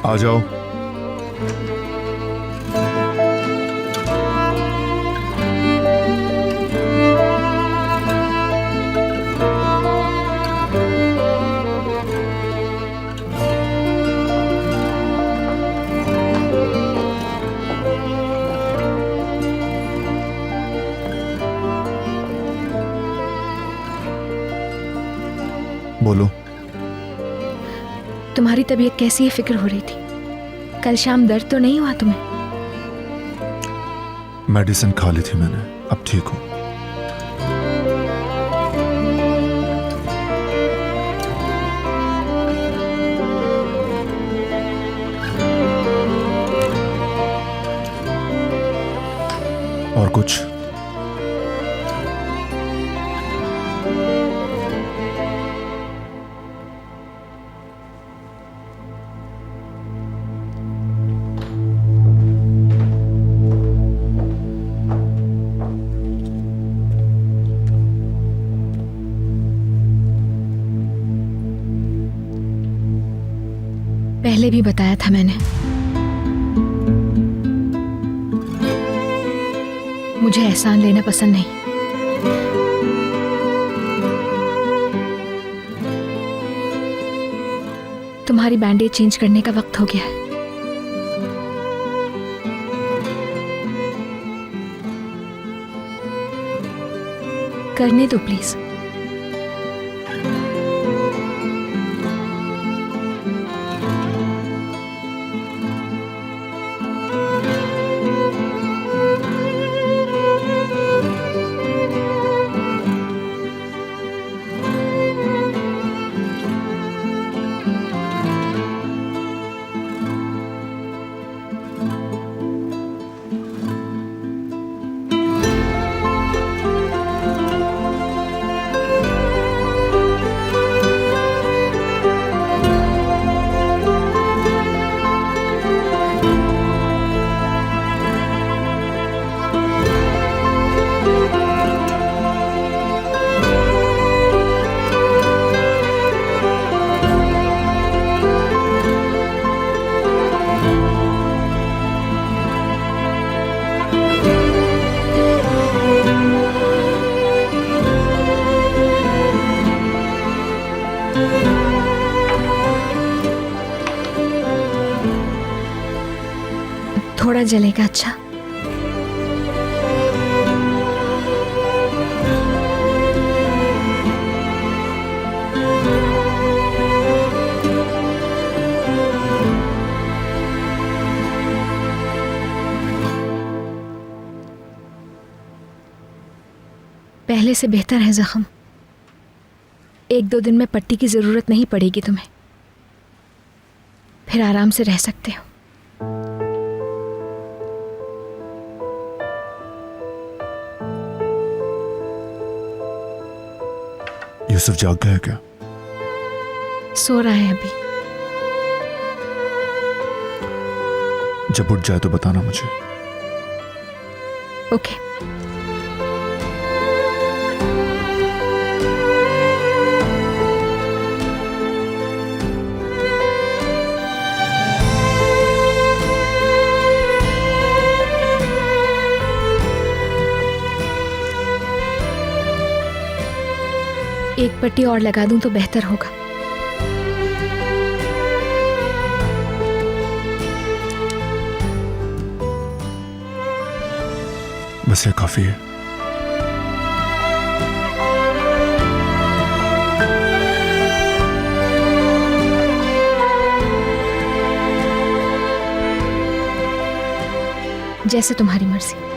आ जाओ। बोलो। तुम्हारी तबीयत कैसी है, फिक्र हो रही थी। कल शाम दर्द तो नहीं हुआ तुम्हें? मेडिसिन खा ली थी मैंने, अब ठीक हूं। और कुछ? पहले भी बताया था मैंने, मुझे एहसान लेना पसंद नहीं। तुम्हारी बैंडेज चेंज करने का वक्त हो गया है। करने दो प्लीज। थोड़ा जलेगा। अच्छा, पहले से बेहतर है जख्म। 1-2 दिन में पट्टी की जरूरत नहीं पड़ेगी तुम्हें, फिर आराम से रह सकते हो। यूसुफ जाग गया है क्या? सो रहा है अभी। जब उठ जाए तो बताना मुझे। ओके। एक पट्टी और लगा दूं तो बेहतर होगा। बस ये काफी है। जैसे तुम्हारी मर्जी।